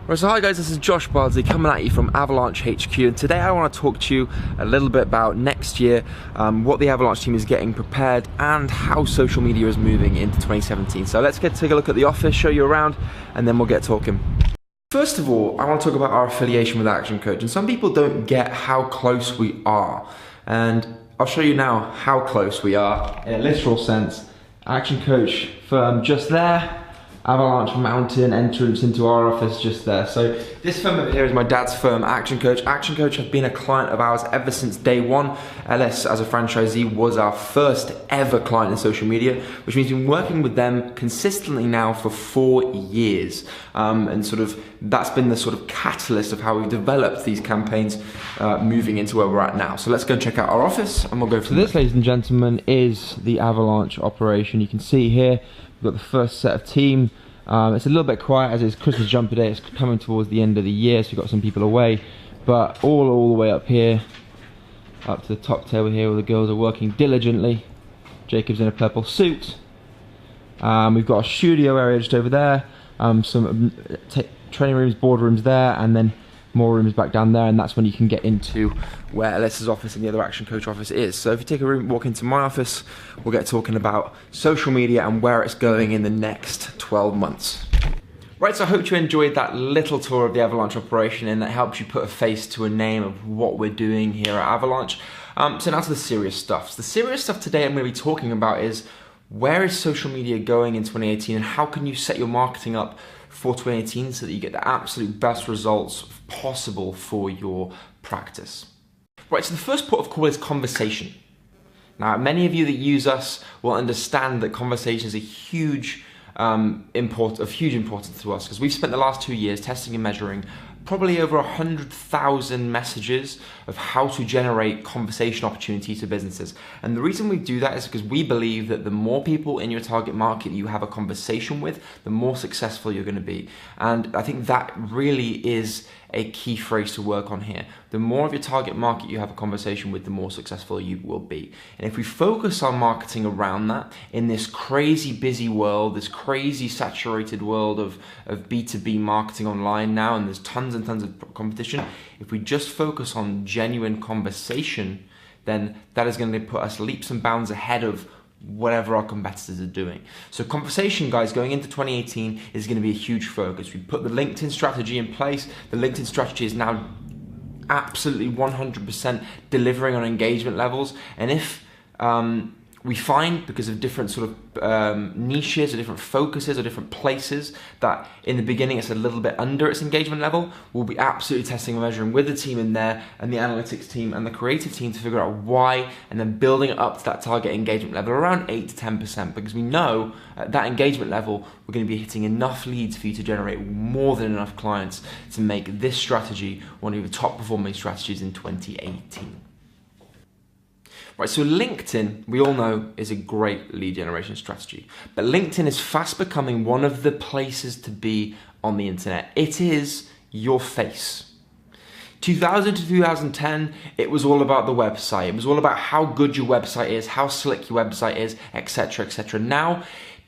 Right, so hi guys, this is Josh Bardsley coming at you from Avalanche HQ, and today I want to talk to you a little bit about next year, what the Avalanche team is getting prepared, and how social media is moving into 2017. So let's take a look at the office, show you around, and then we'll get talking. First of all, I want to talk about our affiliation with ActionCOACH, and some people don't get how close we are, and I'll show you now how close we are in a literal sense. ActionCOACH firm just there. Avalanche Mountain entrance into our office just there. So this firm over here is my dad's firm, ActionCOACH. ActionCOACH have been a client of ours ever since day one. LS, as a franchisee, was our first ever client in social media, which means we've been working with them consistently now for 4 years. And sort of that's been the sort of catalyst of how we've developed these campaigns moving into where we're at now. So let's go and check out our office and we'll go from there. So this, ladies and gentlemen, is the Avalanche operation. You can see here, we've got the first set of team. It's a little bit quiet as it's Christmas jumper day. It's coming towards the end of the year, so we've got some people away. But all the way up here, up to the top table here, where the girls are working diligently. Jacob's in a purple suit. We've got a studio area just over there. Some training rooms, boardrooms there, and then more rooms back down there, and that's when you can get into where Alyssa's office and the other ActionCOACH office is. So if you take a room, walk into my office, we'll get talking about social media and where it's going in the next 12 months. Right, so I hope you enjoyed that little tour of the Avalanche operation and that helps you put a face to a name of what we're doing here at Avalanche. So now to the serious stuff. So the serious stuff today I'm going to be talking about is where is social media going in 2018 and how can you set your marketing up for 2018 so that you get the absolute best results possible for your practice. Right, so the first port of call is conversation. Now, many of you that use us will understand that conversation is a huge importance to us because we've spent the last 2 years testing and measuring probably over 100,000 messages of how to generate conversation opportunities to businesses. And the reason we do that is because we believe that the more people in your target market you have a conversation with, the more successful you're going to be. And I think that really is a key phrase to work on here. The more of your target market you have a conversation with, the more successful you will be. And if we focus our marketing around that in this crazy busy world, this crazy saturated world of B2B marketing online now, and there's tons and tons of competition, if we just focus on genuine conversation, then that is going to put us leaps and bounds ahead of whatever our competitors are doing. So conversation, guys, going into 2018 is going to be a huge focus. We put the LinkedIn strategy in place. The LinkedIn strategy is now absolutely 100% delivering on engagement levels. And if we find, because of different sort of niches or different focuses or different places, that in the beginning it's a little bit under its engagement level, we'll be absolutely testing and measuring with the team in there and the analytics team and the creative team to figure out why, and then building it up to that target engagement level around 8 to 10%, because we know at that engagement level we're going to be hitting enough leads for you to generate more than enough clients to make this strategy one of your top performing strategies in 2018. Right, so LinkedIn, we all know, is a great lead generation strategy. But LinkedIn is fast becoming one of the places to be on the internet. It is your face. 2000 to 2010, it was all about the website. It was all about how good your website is, how slick your website is, etc., etc. Now,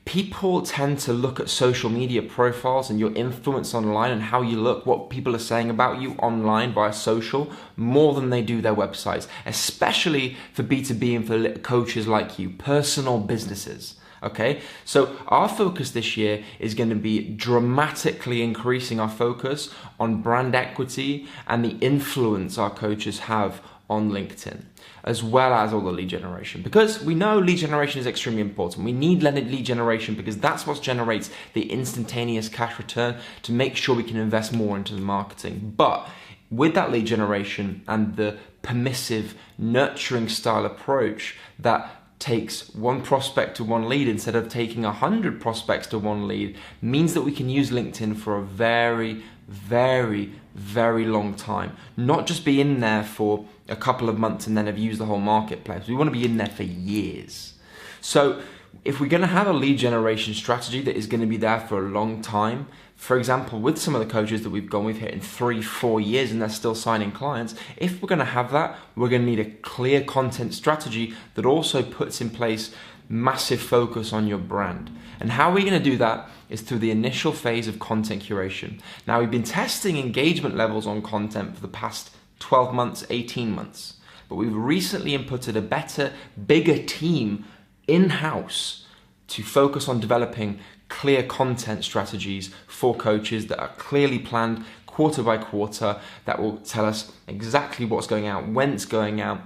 people tend to look at social media profiles and your influence online and how you look, what people are saying about you online via social, more than they do their websites, especially for B2B and for coaches like you, personal businesses. Okay, so our focus this year is going to be dramatically increasing our focus on brand equity and the influence our coaches have on LinkedIn, as well as all the lead generation, because we know lead generation is extremely important. We need lead generation because that's what generates the instantaneous cash return to make sure we can invest more into the marketing. But with that lead generation and the permissive, nurturing style approach that takes one prospect to one lead instead of taking 100 prospects to one lead, means that we can use LinkedIn for a very, very, very long time. Not just be in there for a couple of months and then have used the whole marketplace. We want to be in there for years. So if we're going to have a lead generation strategy that is going to be there for a long time, for example, with some of the coaches that we've hit in 3-4 years and they're still signing clients, if we're going to have that, we're going to need a clear content strategy that also puts in place massive focus on your brand. And how we're going to do that is through the initial phase of content curation. Now, we've been testing engagement levels on content for the past 12 months, 18 months, but we've recently inputted a better, bigger team in-house to focus on developing clear content strategies for coaches that are clearly planned quarter by quarter, that will tell us exactly what's going out, when it's going out,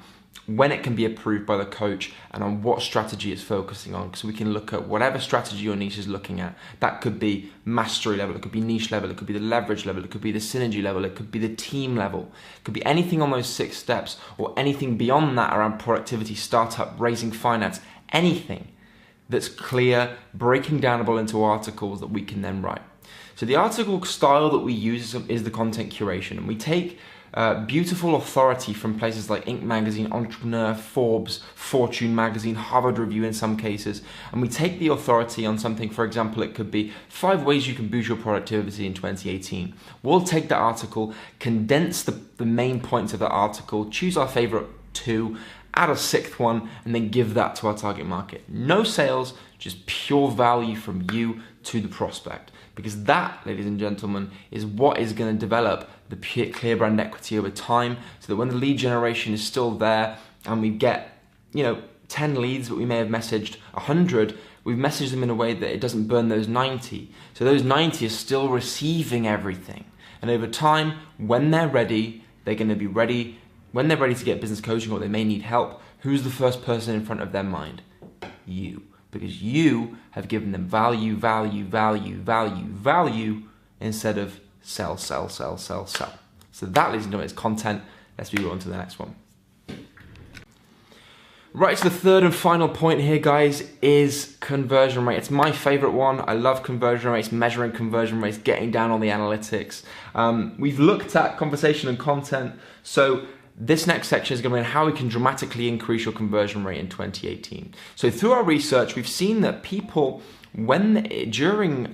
when it can be approved by the coach, and on what strategy it's focusing on. So we can look at whatever strategy your niche is looking at. That could be mastery level, it could be niche level, it could be the leverage level, it could be the synergy level, it could be the team level. It could be anything on those 6 steps, or anything beyond that around productivity, startup, raising finance, anything that's clear, breaking downable into articles that we can then write. So the article style that we use is the content curation, and we take beautiful authority from places like Inc. Magazine, Entrepreneur, Forbes, Fortune Magazine, Harvard Review in some cases, and we take the authority on something. For example, it could be 5 ways you can boost your productivity in 2018. We'll take that article, condense the main points of that article, choose our favorite 2, add a 6th one, and then give that to our target market. No sales, just pure value from you to the prospect. Because that, ladies and gentlemen, is what is going to develop the clear brand equity over time, so that when the lead generation is still there and we get, 10 leads, but we may have messaged 100, we've messaged them in a way that it doesn't burn those 90. So those 90 are still receiving everything. And over time, when they're ready, they're going to be ready. When they're ready to get business coaching, or they may need help, who's the first person in front of their mind? You. Because you have given them value, value, value, value, value, instead of sell, sell, sell, sell, sell. So that, ladies and gentlemen, is content. Let's move on to the next one. Right, so the third and final point here, guys, is conversion rate. It's my favorite one. I love conversion rates, measuring conversion rates, getting down on the analytics. We've looked at conversation and content. So this next section is going to be on how we can dramatically increase your conversion rate in 2018. So through our research, we've seen that people, during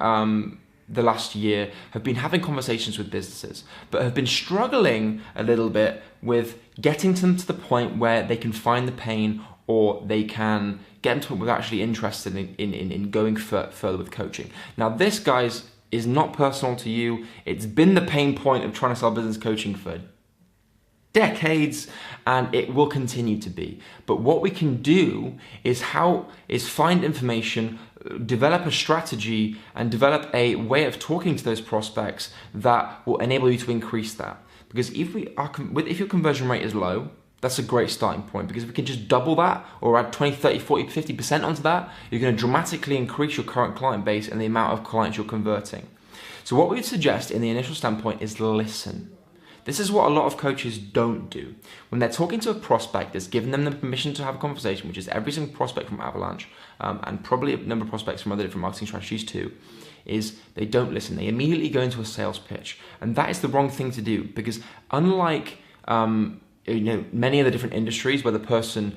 the last year, have been having conversations with businesses, but have been struggling a little bit with getting them to the point where they can find the pain, or they can get them to the point where they're actually interested in going further with coaching. Now this, guys, is not personal to you. It's been the pain point of trying to sell business coaching for decades, and it will continue to be. But what we can do is find information, develop a strategy, and develop a way of talking to those prospects that will enable you to increase that. Because if your conversion rate is low, that's a great starting point, because if we can just double that, or add 20, 30, 40, 50% onto that, you're going to dramatically increase your current client base and the amount of clients you're converting. So what we would suggest in the initial standpoint is listen. This is what a lot of coaches don't do. When they're talking to a prospect that's given them the permission to have a conversation, which is every single prospect from Avalanche, and probably a number of prospects from other different marketing strategies too, is they don't listen. They immediately go into a sales pitch. And that is the wrong thing to do, because unlike many of the different industries where the person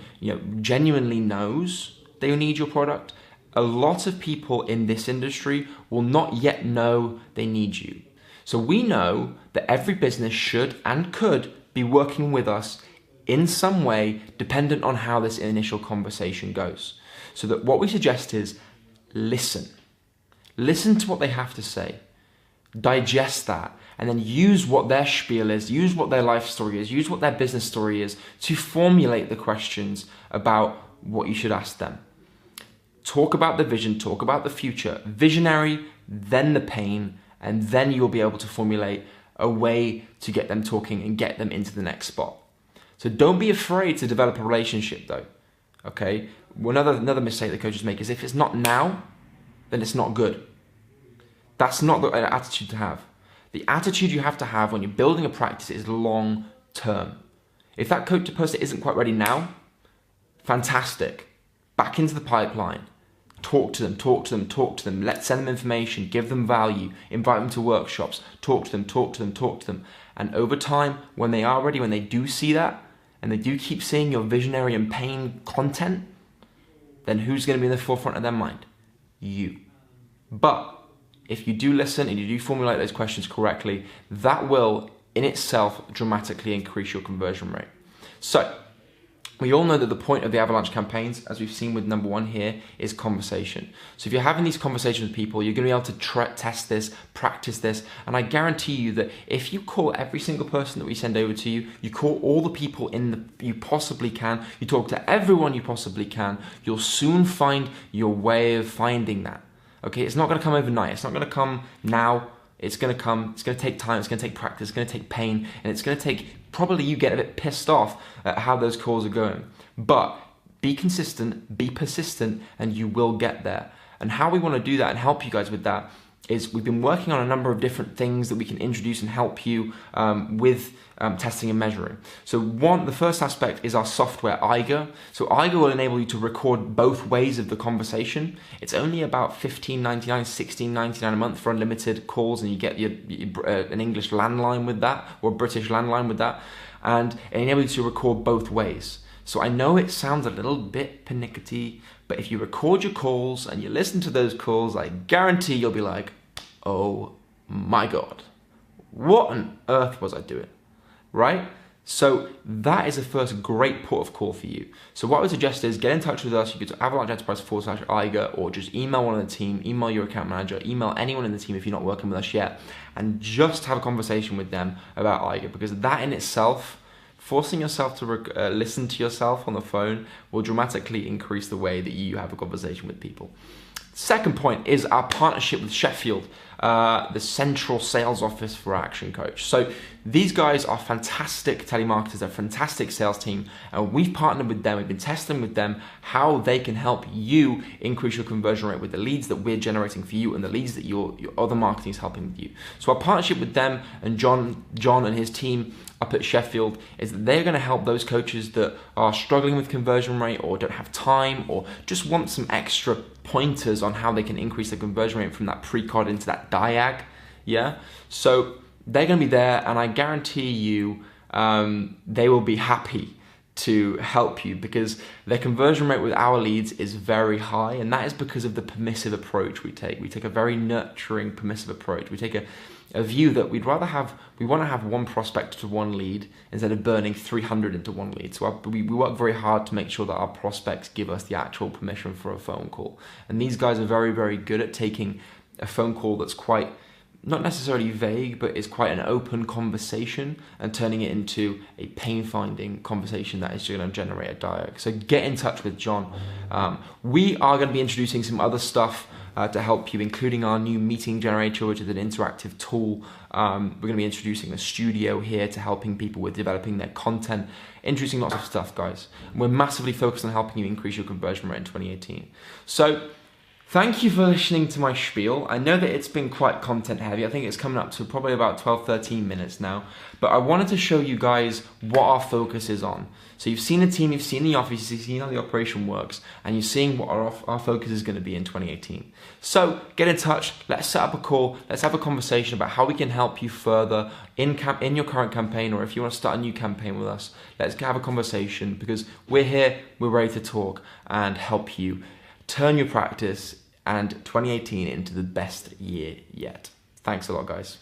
genuinely knows they need your product, a lot of people in this industry will not yet know they need you. So we know that every business should and could be working with us in some way, dependent on how this initial conversation goes. So that what we suggest is listen. Listen to what they have to say. Digest that, and then use what their spiel is, use what their life story is, use what their business story is to formulate the questions about what you should ask them. Talk about the vision, talk about the future. Visionary, then the pain, and then you'll be able to formulate a way to get them talking and get them into the next spot. So don't be afraid to develop a relationship though, okay? Another mistake that coaches make is if it's not now, then it's not good. That's not the attitude to have. The attitude you have to have when you're building a practice is long term. If that coach person isn't quite ready now, fantastic. Back into the pipeline. Talk to them, talk to them, talk to them. Let's send them information, give them value, invite them to workshops, talk to them, talk to them, talk to them. And over time, when they are ready, when they do see that, and they do keep seeing your visionary and pain content, then who's going to be in the forefront of their mind? You. But if you do listen and you do formulate those questions correctly, that will in itself dramatically increase your conversion rate. So We all know that the point of the Avalanche campaigns, as we've seen with number 1 here, is conversation. So if you're having these conversations with people, you're going to be able to test this, practice this, and I guarantee you that if you call every single person that we send over to you, you call all the people you possibly can, you talk to everyone you possibly can, you'll soon find your way of finding that. Okay, it's not going to come overnight. It's not going to come now. It's going to come. It's going to take time. It's going to take practice. It's going to take pain, and it's going to take probably you get a bit pissed off at how those calls are going. But be consistent, be persistent, and you will get there. And how we want to do that and help you guys with that is we've been working on a number of different things that we can introduce and help you with testing and measuring. So the first aspect is our software, Eiger. So Eiger will enable you to record both ways of the conversation. It's only about $15.99, $16.99 a month for unlimited calls, and you get an English landline with that, or a British landline with that, and it enables you to record both ways. So I know it sounds a little bit pernickety, but if you record your calls and you listen to those calls, I guarantee you'll be like, oh my God, what on earth was I doing? Right? So that is the first great port of call for you. So what I would suggest is get in touch with us. You go to Avalanche Enterprise /Eiger, or just email one of the team, email your account manager, email anyone in the team if you're not working with us yet, and just have a conversation with them about Eiger, because that in itself, forcing yourself to listen to yourself on the phone will dramatically increase the way that you have a conversation with people. Second point is our partnership with Sheffield, the central sales office for ActionCOACH. So these guys are fantastic telemarketers, they're a fantastic sales team, and we've partnered with them, we've been testing with them how they can help you increase your conversion rate with the leads that we're generating for you and the leads that your other marketing is helping with you. So our partnership with them and John and his team up at Sheffield is that they're going to help those coaches that are struggling with conversion rate or don't have time or just want some extra pointers on how they can increase the conversion rate from that pre-cod into that diag. Yeah, so they're going to be there, and I guarantee you they will be happy to help you, because their conversion rate with our leads is very high, and that is because of the permissive approach we take. We take a very nurturing, permissive approach. We take a view that we want to have one prospect to one lead instead of burning 300 into one lead. So we work very hard to make sure that our prospects give us the actual permission for a phone call. And these guys are very, very good at taking a phone call that's quite, not necessarily vague, but is quite an open conversation and turning it into a pain-finding conversation that is going to generate a diag. So get in touch with John. We are going to be introducing some other stuff to help you, including our new meeting generator, which is an interactive tool. We're going to be introducing a studio here to helping people with developing their content, introducing lots of stuff, guys. We're massively focused on helping you increase your conversion rate in 2018. So thank you for listening to my spiel. I know that it's been quite content heavy. I think it's coming up to probably about 12, 13 minutes now. But I wanted to show you guys what our focus is on. So you've seen the team, you've seen the office, you've seen how the operation works, and you're seeing what our focus is going to be in 2018. So get in touch, let's set up a call, let's have a conversation about how we can help you further in your current campaign, or if you want to start a new campaign with us, let's have a conversation, because we're here, we're ready to talk and help you turn your practice and 2018 into the best year yet. Thanks a lot, guys.